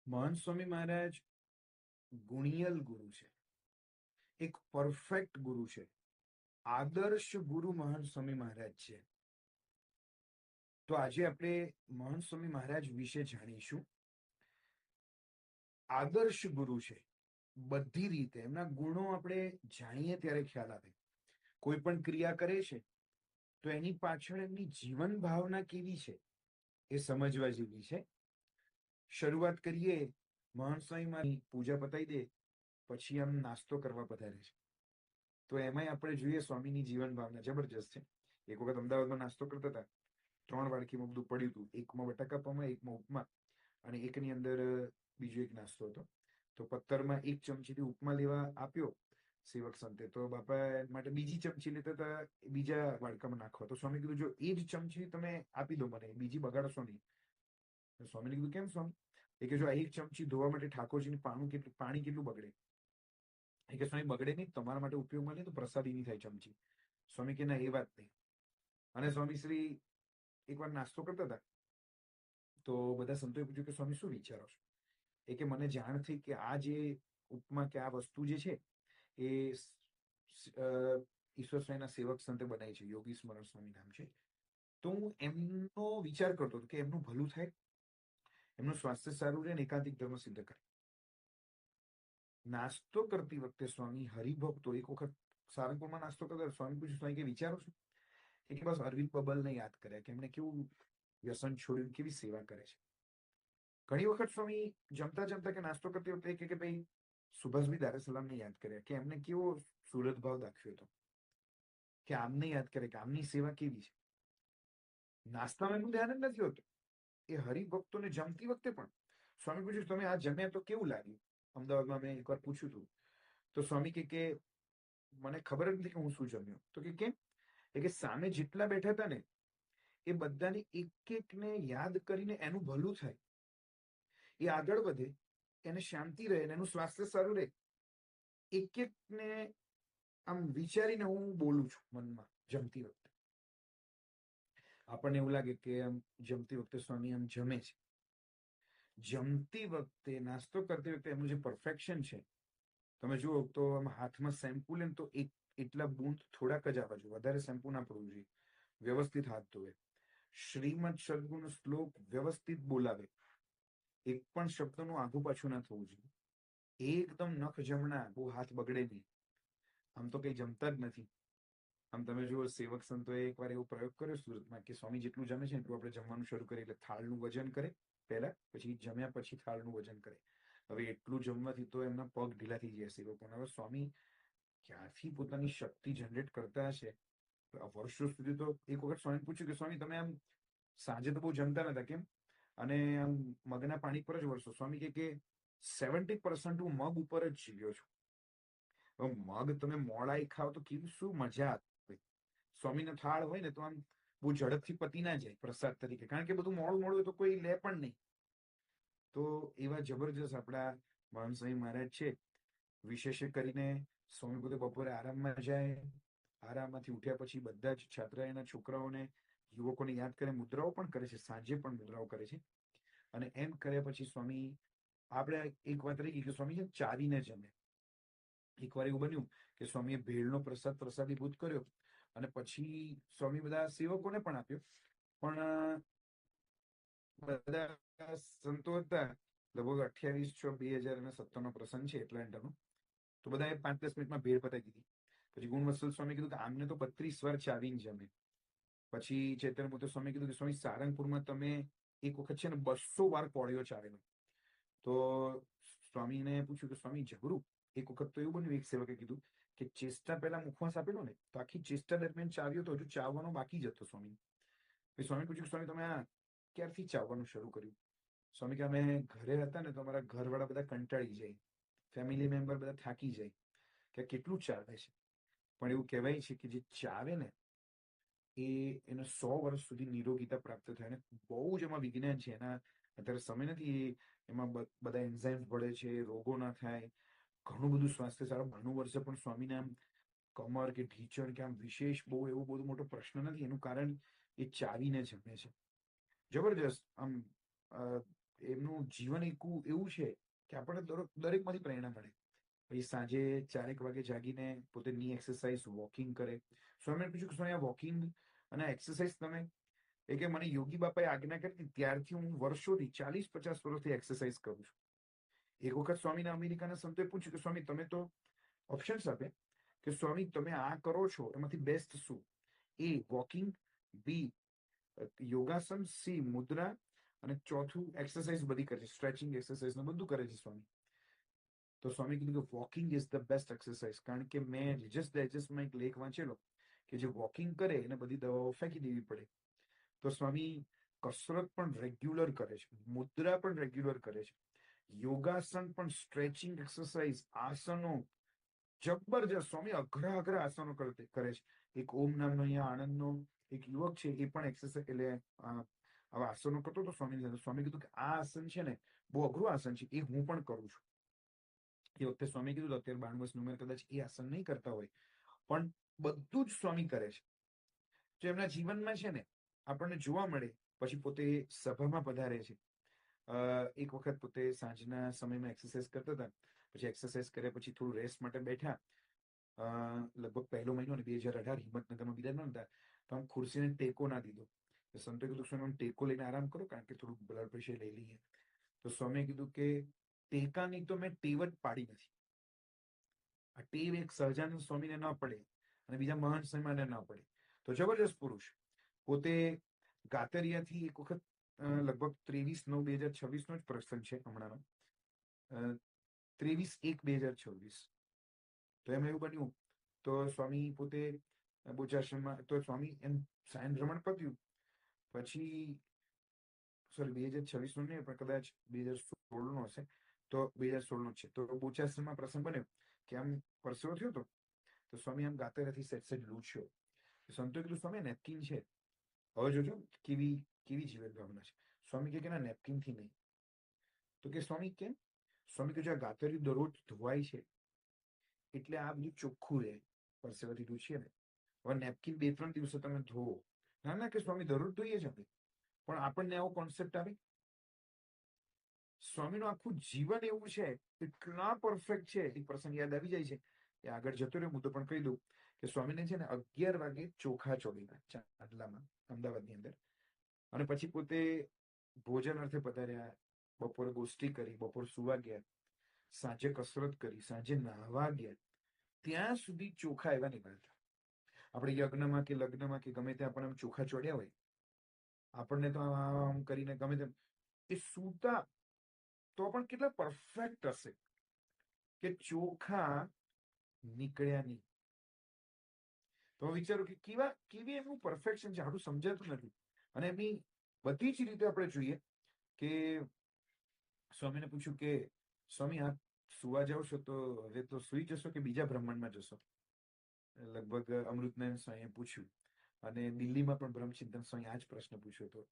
મહંત સ્વામી મહારાજ ગુણિયલ ગુરુ છે, એક પરફેક્ટ ગુરુ છે, આદર્શ ગુરુ મહંત સ્વામી મહારાજ છે. તો આજે આપણે મહંત સ્વામી મહારાજ વિશે જાણીશું. આદર્શ ગુરુ છે બધી રીતે. એમના ગુણો આપણે જાણીએ ત્યારે ખ્યાલ આવે. કોઈ પણ ક્રિયા કરે છે તો એની પાછળ એમની જીવન ભાવના કેવી છે એ સમજવા જેવી છે. શરૂઆત કરીએ. મહંત સ્વામી પૂજા પતાવી દે પછી આમ નાસ્તો કરવા પધારે છે. તો એમાંય આપણે જોઈએ સ્વામીની જીવન ભાવના જબરજસ્ત છે. એક વખત અમદાવાદમાં નાસ્તો કરતા હતા. 3 વાડકીમાં બધું પડ્યું હતું. એકમાં બટાકા પૌવા, એકમાં ઉપમા અને એકની અંદર બીજો એક નાસ્તો હતો. તો પત્તરમાં 1 ચમચીથી ઉપમા લેવા આપ્યો સેવક સંતે, તો બાપા માટે બીજી ચમચી લેતા હતા બીજા વાડકામાં નાખવા. તો સ્વામી કીધું, જો એ જ ચમચી તમે આપી દો મને, બીજી બગાડશો નહીં. સ્વામીને કીધું, કેમ સ્વામી? એ કે જો આ 1 ચમચી ધોવા માટે ઠાકોરજીનું પાણી કેટલું બગડે. એ કે સ્વામી બગડે નહીં, તમારા માટે ઉપયોગમાં લે તો પ્રસાદી નહીં થાય ચમચી. સ્વામી કે ના, એ વાત નહીં. અને સ્વામી શ્રી એકવાર નાસ્તો કરતા હતા તો બધા સંતોએ પૂછ્યું કે સ્વામી શું વિચારો છો? એ કે મને જાણ થઈ કે આ જે ઉપમા કે આ વસ્તુ જે છે એ ઈશ્વર સ્વામીના સેવક સંતે બનાવી છે, યોગી સ્મરણ સ્વામી નામ છે. તો હું એમનો વિચાર કરતો હતો કે એમનું ભલું થાય, એમનું સ્વાસ્થ્ય સારું રહે ને એકાંતિક ધર્મ સિદ્ધ કરે. નાસ્તો કરતી વખતે સ્વામી હરિભક્તો એક વખત સારંગપુરમાં નાસ્તો કરતા સ્વામી પૂછ્યું, સ્વામી કે વિચારો છો? કે બસ અરવિંદ બબલને યાદ કર્યા કે એમને કેવું વ્યસન છોડ્યું, કેવી સેવા કરે છે. ઘણી વખત સ્વામી જમતા જમતા કે નાસ્તો કરતી વખતે કે ભાઈ સુભાષભાઈ દારેસલામને યાદ કર્યા કે એમને કેવો સુરત ભાવ દાખ્યો હતો, કે આમને યાદ કરે કે આમની સેવા કેવી છે. નાસ્તામાં એનું ધ્યાન જ નથી હોતું. એ હરિભક્તોને જમતી વખતે પણ સ્વામી પૂછ્યું, તમે આ જમ્યા તો કેવું લાગ્યું? અમદાવાદમાં મેં એકવાર પૂછ્યું હતું તો સ્વામી કે મને ખબર જ નથી કે હું શું જમ્યો. તો કે કેમ? એ કે સામે જેટલા બેઠા હતા ને એ બધાને એક એકને યાદ કરીને એનું ભલું થાય, એ આગળ વધે, એને શાંતિ રહે, એનું સ્વાસ્થ્ય સારું રહે, એક એકને આમ વિચારીને હું બોલું છું મનમાં જમતી વખતે. આપણને એવું લાગે કે આમ જમતી વખતે સ્વામી આમ જમે છે. જમતી વખતે નાસ્તો કરતી વખતે એમનું જે પરફેક્શન છે તમે જુઓ તો આમ હાથમાં શેમ્પુ લે તો એટલા બૂંદ થોડાક જ આવવા જોઈએ, વધારે શેમ્પુ ના પડવું જોઈએ. વ્યવસ્થિત હાથ ધોવે, શ્રીમદ સદગુણ શ્લોક વ્યવસ્થિત બોલાવે, એક પણ શબ્દનું આઘું પાછું ના થવું જોઈએ. એકદમ નખ જમણા, બહુ હાથ બગડે નહીં. આમ તો કઈ જમતા જ નથી. આમ તમે જુઓ સેવક સંતોએ એકવાર એવો પ્રયોગ કર્યો સુરતમાં કે સ્વામી જેટલું જમે છે એટલું આપણે જમવાનું શરૂ કરીએ, એટલે થાળનું વજન કરે પહેલા, પછી જમ્યા પછી થાળનું વજન કરે. હવે એટલું જમવાથી તો એમના પગ ઢીલા થઈ ગયા સેવકોના. હવે સ્વામી ક્યાંથી પોતાની શક્તિ જનરેટ કરતા હશે વર્ષો સુધી. તો એક વખત સ્વામી પૂછ્યું કે સ્વામી તમે આમ સાંજે તો બહુ જમતા નતા, કેમ? અને આમ મગના પાણી પર જ વરસો. સ્વામી કે 70% હું મગ ઉપર જ જીવ્યો છું. હવે મગ તમે મોડાઈ ખાવ તો કેવી શું મજા આવે. સ્વામીનો થાળ હોય ને તો આમ બહુ ઝડપથી પતી ના જાય પ્રસાદ તરીકે, કારણ કે બધું મોડું મોડું હોય તો કોઈ લે પણ નહીં. તો એવા જબરજસ્ત આપણા મહંત સ્વામી મહારાજ છે. વિશેષ કરીને સ્વામી પોતે બપોરે આરામમાં જાય, આરામમાંથી ઉઠ્યા પછી બધા જ છાત્રાલયના છોકરાઓને યુવકોને યાદ કરે, મુદ્રાઓ પણ કરે છે, સાંજે પણ મુદ્રાઓ કરે છે. અને એમ કર્યા પછી સ્વામી, આપણે એક વાત રહી ગઈ કે સ્વામી ચાવીને જમે. એકવાર એવું બન્યું કે સ્વામીએ ભેળનો પ્રસાદ પ્રસાદીભૂત કર્યો અને પછી સ્વામી બધા સેવકોને પણ આપ્યો. પણ બધા સંતો હતા, લગભગ 28/6/2017 નો પ્રસંગ છે એટલાન્ટાનો. તો બધાએ 5-10 મિનિટમાં ભેળ પતાવી દીધી. પછી ગુણવત્સલ સ્વામી કીધું કે આમને તો 32 વાર ચાવીને જમે. પછી ચૈતન્યમૂર્તિ સ્વામી કીધું કે સ્વામી સારંગપુરમાં તમે એક વખત છે ને 200 વાર કોળિયો ચાવેલો. તો સ્વામીને પૂછ્યું કે સ્વામી જબરું. એક વખત તો એવું બન્યું, એક સેવકે કીધું કે ચેષ્ટા પહેલા મુખવાસ આપેલો ને તો આખી ચેષ્ટા દરમિયાન ચાવ્યો તો હજુ ચાવવાનો બાકી જ હતો સ્વામી. સ્વામી પૂછ્યું કે સ્વામી તમે આ ક્યારથી ચાવવાનું શરૂ કર્યું? સ્વામી કે અમે ઘરે હતા ને તો અમારા ઘરવાળા બધા કંટાળી જાય, ફેમિલી મેમ્બર બધા થાકી જાય કે કેટલું ચાવે છે. પણ એવું કહેવાય છે કે જે ચાવે ને એને 100 વર્ષ સુધી નિરોગીતા પ્રાપ્ત થાય. ને બહુ જ એમાં વિજ્ઞાન છે. એના અત્યારે સમય નથી, એમાં બધા એન્ઝાઇમ્સ ભળે છે, રોગો ના થાય, ઘણું બધું સ્વાસ્થ્ય સારું. 92 વર્ષે પણ સ્વામીને આમ કમર કે ઢીચણ કે આમ વિશેષ બહુ એવું બધું મોટો પ્રશ્ન નથી. એનું કારણ એ ચાવીને જમે છે. જબરજસ્ત. આમ એમનું જીવન એવું છે કે આપણને દરેકમાંથી પ્રેરણા મળે. પછી સાંજે 4 વાગે જાગીને પોતે ની એક્સરસાઇઝ વોકિંગ કરે. સ્વામીને પૂછ્યું કે સ્વામી આ વોકિંગ અને એક્સરસાઇઝ તમે કે મને યોગી બાપાએ આજ્ઞા કરી ત્યારથી હું વર્ષોથી 40-50 વર્ષથી એક્સરસાઇઝ કરું છું. એક વખત સ્વામીને અમેરિકાના સંતોએ પૂછ્યું કે સ્વામી તમે તો ઓપ્શન્સ આપે કે સ્વામી તમે આ કરો છો એમાંથી બેસ્ટ શું? એ વોકિંગ, બી યોગાસન, સી મુદ્રા અને ચોથું એક્સરસાઇઝ બધી કરે છે, સ્ટ્રેચિંગ એક્સરસાઇઝ ને બધું કરે છે સ્વામી. તો સ્વામી કીધું કે walking is the best exercise. કારણ કે મેં રિજસ ડાયજેસ્ટમાં એક લેખ વાંચેલો કે જે વોકિંગ કરે એને બધી દવાઓ ફેંકી દેવી પડે. તો સ્વામી કસરત પણ રેગ્યુલર કરે છે, મુદ્રા પણ રેગ્યુલર કરે છે, યોગાસન પણ, સ્ટ્રેચિંગ એક્સરસાઇઝ, આસનો જબરજસ્ત. સ્વામી અઘરા અઘરા આસનો કરે છે. એક ઓમ નામનો અહીંયા આણંદનો એક યુવક છે, એ પણ એક્સરસાઇઝ એટલે આવા આસનો કરતો હતો સ્વામી. સ્વામી કીધું કે આ આસન છે ને બહુ અઘરું આસન છે, એ હું પણ કરું છું. એ વખતે સ્વામી કીધું અત્યારે 92 વર્ષની ઉંમર કદાચ એ આસન નહીં કરતા હોય, પણ બધું જ સ્વામી કરે છે. તો એમના જીવનમાં છે ને આપણને જોવા મળે. પછી પોતે સભામાં પધારે છે. એક વખત પોતે સાંજના સમયમાં એક્સરસાઇઝ કરતા હતા. પછી એક્સરસાઇઝ કર્યા પછી થોડું રેસ્ટ માટે બેઠા. લગભગ પહેલો મહિનો ને 2018 હિંમતનગરમાં બિરાજમાન હતા. તો આમ ખુરશીને ટેકો ના દીધો. સંતોએ કીધું સ્વામી ટેકો લઈને આરામ કરો કારણ કે થોડું બ્લડ પ્રેશર લઈ લઈએ. તો સ્વામીએ કીધું કે ટેકાની તો મેં ટેવ જ પાડી નથી. આ ટેવ એક સહજાનંદ સ્વામીને ન પડે અને બીજા મહાન સ્વામીને ન પડે. તો જબરજસ્ત પુરુષ. પોતે ગાતરિયાથી એક વખત લગભગ 23/9/2026 નો જ પ્રસંગ છે હમણાંનો, 23/1/2026. તો એમાં એવું બન્યું તો સ્વામી પોતે બોચાશ્રમમાં તો સ્વામી એમ સાયન ભ્રમણ પત્યું પછી, સોરી 2026 નો નહીં પણ કદાચ 2016 નો હશે. તો 2016 નો છે. તો બોચાશ્રમમાં પ્રસંગ બન્યો કે આમ પરસેવો થયો હતો. તો સ્વામી આમ ગાતરિયાથી સેજ લૂછ્યો. સંતોએ કીધું સ્વામી નેપકિન છે, હવે જોજો કેવી કેવી જીવન ભાવના છે. સ્વામી કે ના નેપકિન થી નહીં. તો કે સ્વામી કેમ? સ્વામી કે જો આ ગાતરી દરરોજ ધોવાય છે એટલે આ બધું ચોખ્ખું રહે, પરસેવાથી લૂછીએ ને. હવે નેપકિન 2-3 દિવસે તમે ધોવો. ના ના કે સ્વામી દરરોજ ધોઈએ છે. પણ આપણને આવો કોન્સેપ્ટ આવે. સ્વામીનું આખું જીવન એવું છે, એટલા પરફેક્ટ છે. એક પ્રસંગ યાદ આવી જાય છે એ આગળ જતો રહ્યો, હું તો પણ કહી દઉં કે સ્વામીને છે ને 11 વાગે ચોખા ચોળીના ચાંદલામાં અમદાવાદની અંદર. અને પછી પોતે ભોજન અર્થે પધાર્યા. બપોરે ગોષ્ઠી કરી, બપોર સુવા ગયા, સાંજે કસરત કરી, સાંજે નાહવા ગયા. ત્યાં સુધી ચોખા એવા નીકળતા. આપણે યજ્ઞમાં કે લગ્નમાં કે ગમે ત્યાં પણ ચોખા ચોડ્યા હોય, આપણને તો આમ કરીને ગમે તેમ એ સૂતા તો પણ કેટલા પરફેક્ટ હશે કે ચોખા નીકળ્યા નહીં. તો વિચારો કે કેવી એમનું પરફેક્શન છે, આટલું સમજાતું નથી. અને એમની બધી જ રીતે આપણે જોઈએ કે સ્વામીને પૂછ્યું કે સ્વામી આપ સુવા જાવ છો તો હવે તો સુઈ જશો કે બીજા બ્રહ્માંડમાં જશો? લગભગ અમૃતનારાયણ સ્વામીએ પૂછ્યું. અને દિલ્હીમાં પણ બ્રહ્મચિંતન સ્વામી આ જ પ્રશ્ન પૂછ્યો હતો.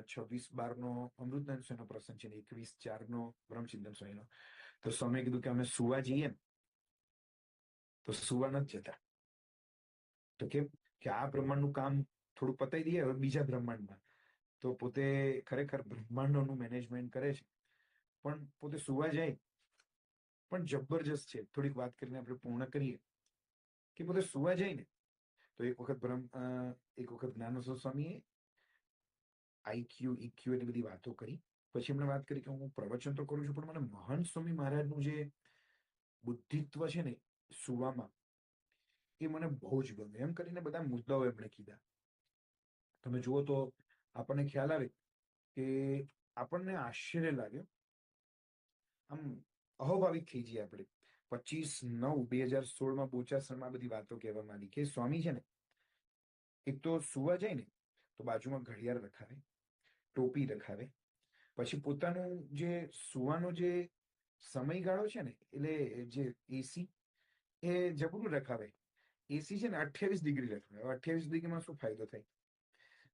26/12 નો અમૃતનારાયણ સ્વામીનો પ્રસંગ છે ને 21/4 નો બ્રહ્મચિંતન સ્વામીનો. તો સ્વામીએ કીધું કે અમે સુવા જઈએ ને તો સુવા નથી જતા. તો કેમ કે આ બ્રહ્માંડનું કામ થોડું પતાવી દઈએ હવે બીજા બ્રહ્માંડમાં. તો પોતે ખરેખર બ્રહ્માંડોનું મેનેજમેન્ટ કરે છે, પણ પોતે સુવા જાય પણ જબરજસ્ત છે. થોડીક વાત કરીને આપણે પૂર્ણ કરીએ કે પોતે સુવા જાય ને તો એક વખત જ્ઞાનેશ્વર સ્વામીએ આઈક્યુ ઈક્યુ એની બધી વાતો કરી. પછી એમણે વાત કરી કે હું પ્રવચન તો કરું છું પણ મને મહંત સ્વામી મહારાજનું જે બુદ્ધિત્વ છે ને સુવામાં, એ મને બહુ જ ગમે. એમ કરીને બધા મુદ્દાઓ એમણે કીધા. તમે જુઓ તો આપણને ખ્યાલ આવે કે આપણને આશ્ચર્ય લાગે, આમ અહોભાવિક થઈ જઈએ આપણે. 25/9/2016 બોચાસણમાં બધી વાતો કહેવામાં આવી કે સ્વામી છે ને એક તો સુવા જાય ને તો બાજુમાં ઘડિયાળ રખાવે, ટોપી રખાવે. પછી પોતાનું જે સુવાનો જે સમયગાળો છે ને એટલે જે એસી એ જબરું રખાવે. એસી છે ને 28 ડિગ્રી રખાવે. 28 ડિગ્રીમાં શું ફાયદો થાય?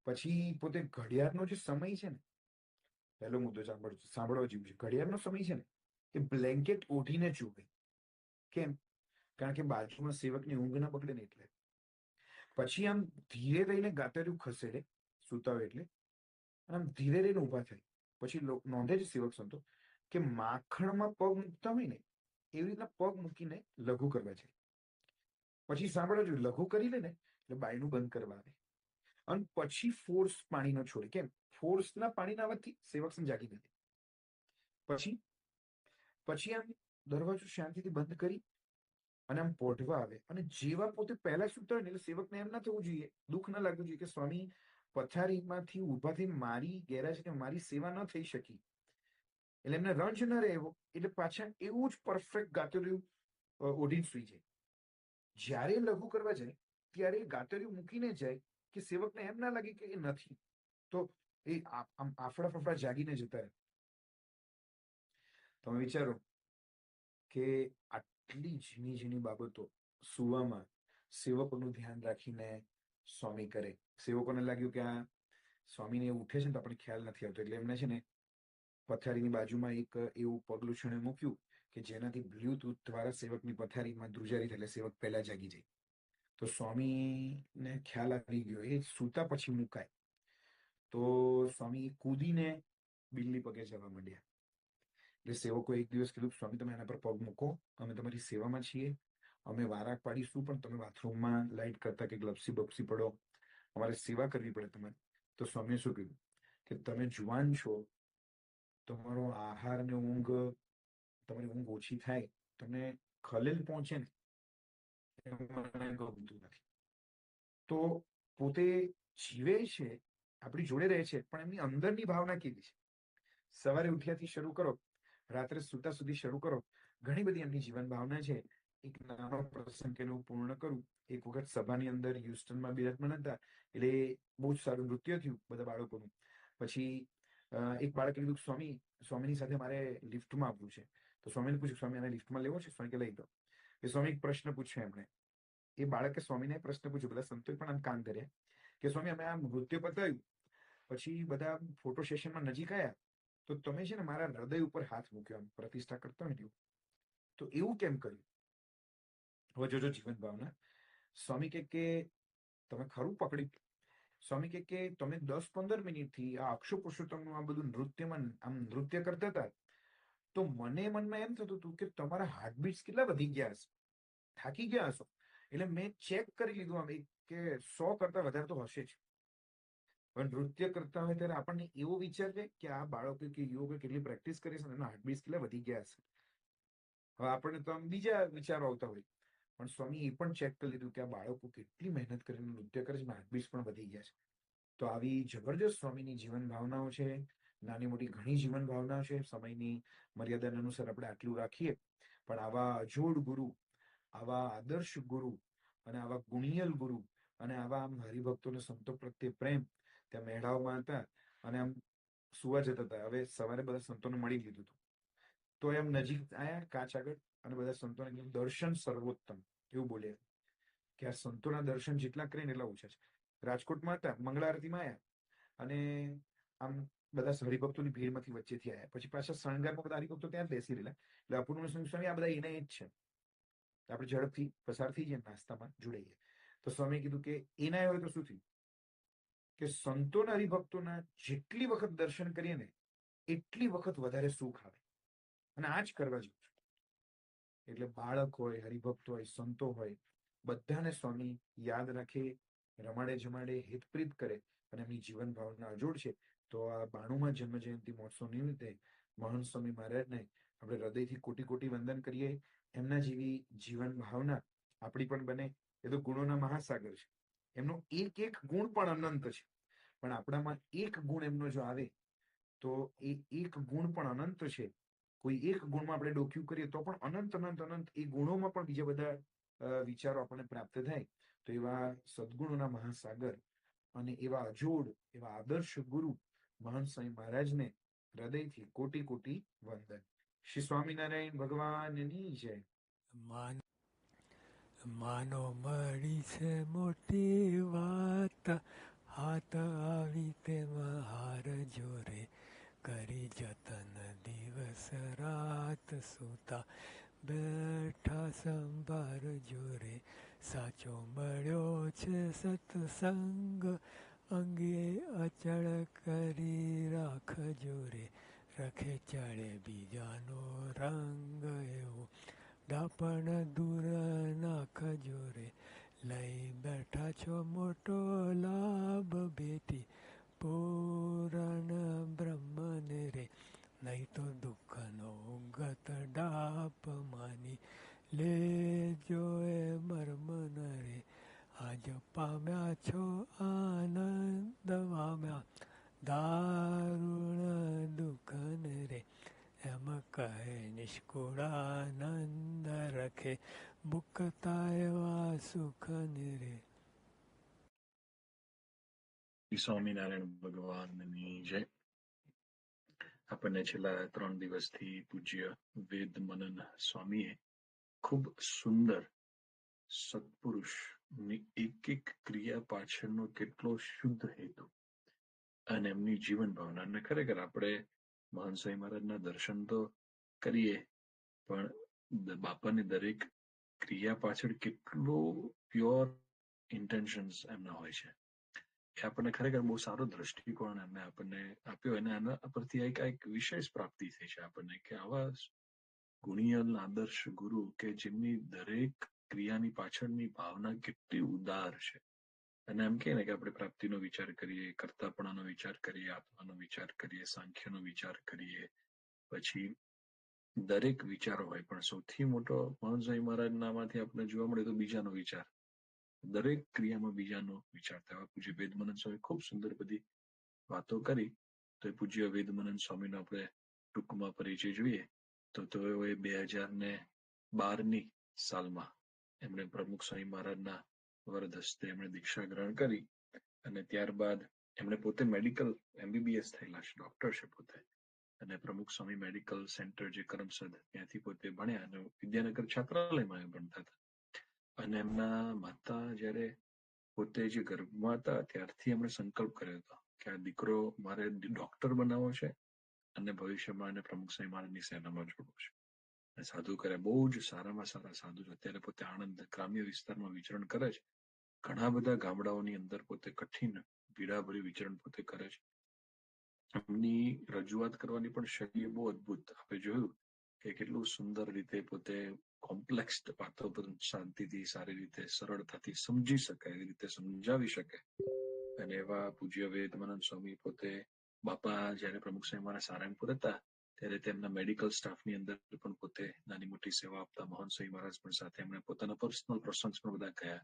પછી પોતે ઘડિયાળનો જે સમય છે ને, પહેલો મુદ્દો સાંભળવા જેવું છે. ઘડિયાળનો સમય છે ને એ બ્લેન્કેટ ઓઢીને જુએ. કેમ? કારણ કે બાજુમાં સેવકની ઊંઘ ના બગડે ને એટલે. પછી આમ ધીરે રહીને ગાતર્યું ખસેડે સુતા હોય એટલે, આમ ધીરે રહીને ઉભા થાય. પછી નોંધે છે સેવક સંતો કે માખણમાં પગ મૂકતા હોય ને એવી રીતના પગ મૂકીને લઘુ કરવા જાય. પછી સાંભળો જો લઘુ કરી લે ને એટલે બાયણું બંધ કરવા આવે અને પછી ફોર્સ પાણી ન છોડે. કેમ? ફોર્સના પાણીના આવવાથી સેવક સંત જાગી નથી. પછી પછી આમ દરવાજો શાંતિથી બંધ કરી અને આમ પોઢવા આવે અને જેવા પોતે પહેલા સુતા હોય ને એટલે સેવકને એમ ના થવું જોઈએ, દુઃખ ના લાગવું જોઈએ કે સ્વામી પથારીમાંથી ઉભા થઈને મારી ગેરહાજરીમાં મારી સેવા ન થઈ શકી, એટલે એમને રંજ ન રહે એવો, એટલે પાછા એવું જ પરફેક્ટ ગાતર્યું ઓઢીને સુઈ જાય. જ્યારે લઘુ કરવા જાય ત્યારે ગાતર્યું મૂકીને જાય કે સેવકને એમ ના લાગે કે એ નથી, તો એ આમ આફડા ફફડા જાગીને જતા રહે. તમે વિચારો કે આટલી ઝીણી ઝીણી બાબતો સુવામાં સેવકોનું ધ્યાન રાખીને સ્વામી કરે. સેવકોને લાગ્યું કે આ સ્વામીને ઉઠે છે ને તો આપણે ખ્યાલ નથી આવતો, એટલે એમને છે ને પથારીની બાજુમાં એક એવું પગલું છણે મૂક્યું કે જેનાથી બ્લ્યુટૂથ દ્વારા સેવકની પથારીમાં ધ્રુજારી થાય, એટલે સેવક પહેલા જાગી જાય. તો સ્વામીને ખ્યાલ આવી ગયો એ સૂતા પછી મુકાય. તો સ્વામી કૂદીને બિલ્લી પગે જવા માંડ્યા. એટલે સેવકો એક દિવસ કીધું, સ્વામી તમે એના પર પગ મૂકો, અમે તમારી સેવામાં છીએ, અમે વારા પાડીશું, પણ તમે બાથરૂમમાં લાઈટ કરતા કે ગ્લપ્સી બપ્સી પડો, અમારે સેવા કરવી પડે તમારે. તો સ્વામીએ શું કીધું કે તમે જુવાન છો, તમારો આહાર ને ઊંઘ, તમારી ઊંઘ ઓછી થાય, તમને ખલેલ પહોંચે ને મને ગમતું નથી. તો પોતે જીવે છે, આપણી જોડે રહે છે, પણ એમની અંદરની ભાવના કેવી છે? સવારે ઉઠ્યાથી શરૂ કરો, રાત્રે સુતા સુધી શરૂ કરો, ઘણી બધી એમની જીવન ભાવના છે. એક નાનો પ્રસંગ કે હું પૂર્ણ કરું. એક વખત સભાની અંદર હ્યુસ્ટનમાં બિરાજમાન હતા, એટલે બહુ જ સારું નૃત્ય થયું બધા બાળકોનું. પછી એક બાળકે કીધું, સ્વામીની સાથે મારે લિફ્ટમાં આવવું છે. તો સ્વામીને પૂછ્યું, સ્વામી આને લિફ્ટમાં લેવો છે? સ્વામી કે લઈ દો. એ સ્વામી એક પ્રશ્ન પૂછ્યો એમણે. એ બાળકે સ્વામીને પ્રશ્ન પૂછ્યો, બધા સંતોએ પણ આમ કાન કર્યા કે સ્વામી અમે આ નૃત્ય પતાવ્યું પછી બધા ફોટો સેશનમાં નજીક આવ્યા, તો તમે છે ને મારા હૃદય ઉપર હાથ મૂક્યો, આમ પ્રતિષ્ઠા કરતા હોય ને, તો એવું કેમ કર્યું? હવે જોજો જીવન ભાવના. સ્વામી કે તમે ખરું પકડી. સ્વામી કે તમે 10-15 મિનિટથી આ અક્ષો પુરુષોત્તમનું આ બધું નૃત્યમાં આમ નૃત્ય કરતા હતા, તો મને મનમાં એમ થતું હતું કે તમારા હાર્ટબીટ્સ કેટલા વધી ગયા હશે, થાકી ગયા હશો. એટલે મેં ચેક કરી લીધું આમ કે 100 કરતા વધારે તો હશે જ. પણ નૃત્ય કરતા હોય ત્યારે આપણને એવો વિચાર છે કે આ બાળકો કે યુવકો કેટલી પ્રેક્ટિસ કરી છે, એના હાર્ટબીટ્સ કેટલા વધી ગયા હશે. હવે આપણને તો આમ બીજા વિચારો આવતા હોય, પણ સ્વામી એ પણ ચેક કરી લીધું કે આ બાળકો કેટલી મહેનત કરીને નૃત્ય કરે છે, હાર્ટબીટ્સ પણ વધી ગયા છે. તો આવી જબરજસ્ત સ્વામીની જીવન ભાવનાઓ છે. નાની મોટી ઘણી જીવન ભાવનાઓ છે. સમયની મર્યાદા અનુસાર આપણે આટલું રાખીએ, પણ આવા અજોડ ગુરુ, આવા આદર્શ ગુરુ અને આવા ગુણિયલ ગુરુ અને આવા આમ હરિભક્તોને સંતો પ્રત્યે પ્રેમ ત્યાં મેળાઓમાં હતા અને આમ સુવા જતા હતા. હવે સવારે બધા સંતોને મળી લીધું હતું, તો એમ નજીક આવ્યા કાચ આગળ અને બધા સંતોને કીધું દર્શન સર્વોત્તમ, એવું બોલ્યા કે આ સંતોના દર્શન જેટલા કરે ને એટલા ઓછા છે. રાજકોટમાં હતા, મંગળા આરતીમાં આવ્યા અને આમ બધા હરિભક્તોની ભીડમાંથી વચ્ચેથી આવ્યા. પછી પાછા શણગારમાં બધા હરિભક્તો ત્યાં જ બેસી રહેલા. એટલે અપૂર્વ સ્વામી આ બધા એને જ છે, આપણે ઝડપથી પસાર થઈ જઈએ, નાસ્તામાં જોડાઈએ. તો સ્વામી કીધું કે એના હોય તો શું થયું કે સંતોના હરિભક્તોના જેટલી વખત દર્શન કરીએ ને એટલી વખત વધારે સુખ આવે, અને આ જ કરવા જેવું છે. એટલે બાળક હોય, હરિભક્ત હોય, સંતો હોય, બધાને સ્વામી યાદ રાખે, રમાડે જમાડે, હિતપ્રીત કરે અને એમની જીવન ભાવના અજોડ છે. તો આ 92મા જન્મ જયંતિ મહોત્સવ નિમિત્તે મહંત સ્વામી મહારાજને આપણે હૃદયથી કોટી કોટી વંદન કરીએ. એમના જેવી જીવન ભાવના આપણી પણ બને. એ તો ગુણોના મહાસાગર છે, એમનો એક એક ગુણ પણ અનંત છે, પણ આપણામાં એક ગુણ એમનો જો આવે તો એ એક ગુણ પણ અનંત છે. કોઈ એક ગુણમાં આપણે ડોક્યું કરીએ તો પણ અનંત અનંત અનંત એ ગુણોમાં પણ બીજા બધા વિચારો આપણને પ્રાપ્ત થાય. તો એવા સદગુણોના મહાસાગર અને એવા અજોડ, એવા આદર્શ ગુરુ મહંત સ્વામી મહારાજને હૃદયથી કોટી કોટી વંદન. શ્રી સ્વામિનારાયણ ભગવાનની જય. માનો મળી છે મોટી વાત, હાથ આવી તેમાં હાર જોરે, કરી જતન દિવસ રાત, સૂતા બેઠા સંભાર જોરે, સાચો મળ્યો છે સત્સંગ, અંગે અચળ કરી રાખજો. જોરે રખે ચડે બીજાનો રંગ એવો ડાપણ દૂર નાખ જોરે લઈ બેઠા છો મોટો લાભ બેટી પૂરણ બ્રહ્મને રે નહીં તો દુઃખનો ગત ડાપ માની લેજો એ મર્મન રે આજ પામ્યા છો આનંદ પામ્યા દારુણ દુઃખન રે એમ કહે નિષ્કુળાનંદ રખે મુક્તા એવા સુખન રે. સ્વામિનારાયણ ભગવાનની જય. આપણને છેલ્લા 3 દિવસથી પૂજ્ય વેદ મનન સ્વામીએ ખૂબ સુંદર સત્પુરુષની એક ક્રિયા પાછળનો કેટલો શુદ્ધ હેતુ અને એમની જીવન ભાવના, અને ખરેખર આપણે મહાન સ્વામી મહારાજના દર્શન તો કરીએ પણ બાપાની દરેક ક્રિયા પાછળ કેટલો પ્યોર ઇન્ટેન્શન્સ એમના હોય છે એ આપણને ખરેખર બહુ સારો દ્રષ્ટિકોણ એમને આપણને આપ્યો, અને આના પરથી એક વિશેષ પ્રાપ્તિ થઈ છે આપણને કે આવા ગુણિયલ આદર્શ ગુરુ કે જેમની દરેક ક્રિયાની પાછળની ભાવના કેટલી ઉદાર છે. અને એમ કે ને કે આપણે પ્રાપ્તિનો વિચાર કરીએ, કર્તાપણાનો વિચાર કરીએ, આત્માનો વિચાર કરીએ, સાંખ્યનો વિચાર કરીએ, પછી દરેક વિચારો હોય, પણ સૌથી મોટો મહાન સ્વામી મહારાજનામાંથી આપણે જોવા મળે તો બીજાનો વિચાર. દરેક ક્રિયામાં બીજાનો વિચાર થયો. પૂજ્ય વેદ મનન સ્વામી ખૂબ સુંદર બધી વાતો કરી. તો એ પૂજ્ય વેદ મનન સ્વામીનો આપણે ટૂંકમાં પરિચય જોઈએ તો તેઓએ 2012ની સાલમાં એમણે પ્રમુખ સ્વામી મહારાજના વરદ હસ્તે એમણે દીક્ષા ગ્રહણ કરી, અને ત્યારબાદ એમણે પોતે મેડિકલ MBBS થયેલા છે, ડોક્ટર છે પોતે, અને પ્રમુખ સ્વામી મેડિકલ સેન્ટર જે કરમસદ ત્યાંથી પોતે ભણ્યા અને વિદ્યાનગર છાત્રાલયમાં ભણતા હતા. અને એમના માતા જયારે પોતે જે ગર્ભમાં હતા ત્યારથી એમણે સંકલ્પ કર્યો હતો કે આ દીકરો મારે ડોક્ટર બનાવવો છે અને ભવિષ્યમાં એને પ્રમુખ સ્વામી મહારાજની સેનામાં જોડવો છે. સાધુ કરે, બહુ જ સારામાં સારા સાધુ છે. અત્યારે પોતે આણંદ ગ્રામ્ય વિસ્તારમાં વિચરણ કરે છે. ઘણા બધા ગામડાઓની અંદર પોતે કઠિન પીડાભર્યું વિચરણ પોતે કરે છે. એમની રજૂઆત કરવાની પણ શૈલી બહુ અદભુત. આપણે જોયું કે કેટલું સુંદર રીતે પોતે કોમ્પ્લેક્સ વાતો પર શાંતિથી, સારી રીતે, સરળતાથી સમજી શકાય એવી રીતે સમજાવી શકે. અને એવા પૂજ્ય વેદ મનન સ્વામી પોતે બાપા જયારે પ્રમુખ સ્વામી મારા સારંગપુર હતા ત્યારે તેમના મેડિકલ સ્ટાફની અંદર પણ પોતે નાની મોટી સેવા આપતા. મહાન સ્વામી મહારાજ પણ સાથે એમણે પોતાના પર્સનલ પ્રસંગ પણ બધા ગયા,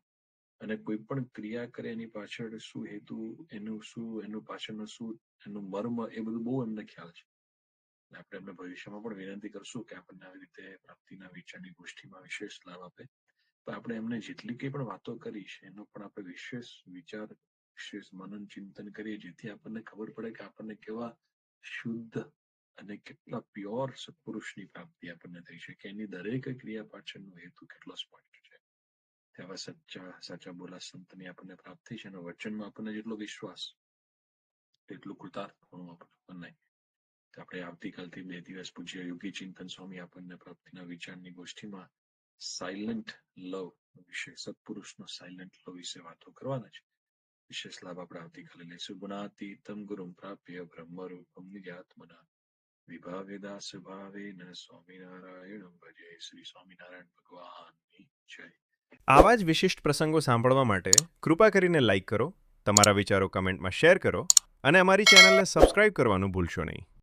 અને કોઈ પણ ક્રિયા કરે એની પાછળ શું હેતુ, એનું શું, એનું પાછળનું શું, એનું મર્મ, એ બધું બહુ એમને ખ્યાલ છે. આપણે એમને ભવિષ્યમાં પણ વિનંતી કરશું કે આપણને આવી રીતે પ્રાપ્તિના વિચારની ગોષ્ઠીમાં વિશેષ લાભ આપે. તો આપણે એમને જેટલી કંઈ પણ વાતો કરી છે એનો પણ આપણે વિશેષ વિચાર, વિશેષ મનન ચિંતન કરીએ, જેથી આપણને ખબર પડે કે આપણને કેવા શુદ્ધ અને કેટલા પ્યોર સત્પુરુષની પ્રાપ્તિ આપણને થઈ છે, કે એની દરેક ક્રિયા પાછળનો હેતુ કેટલો સ્પષ્ટ છે. તેવા સાચા બોલા સંતની આપણને પ્રાપ્તિ છે. એના વચનમાં આપણને જેટલો વિશ્વાસ એટલું કૃતાર્થપણું આપણને. આપણે આવતીકાલથી 2 દિવસ પૂજ્ય યોગી ચિંતન સ્વામી આપણને પ્રાપ્તિના વિચારની ગોષ્ઠીમાં સાયલન્ટ લવ વિશે, સત્પુરુષનો સાયલન્ટ લવ વિશે વાતો કરવાના છે. વિશેષ લાભ આપણે આવતીકાલે લઈશું. ગુણાતીતમ ગુરુમ પ્રાપ્ય બ્રહ્મરૂપમ નિજાત્મના વિભાવ્યદાસ ભાવેન સ્વામિનારાયણ ભજે. શ્રી સ્વામિનારાયણ ભગવાનની જય. આવા જ વિશિષ્ટ પ્રસંગો સાંભળવા માટે કૃપા કરીને લાઈક કરો, તમારા વિચારો કમેન્ટમાં શેર કરો અને અમારી ચેનલને સબસ્ક્રાઇબ કરવાનું ભૂલશો નહીં.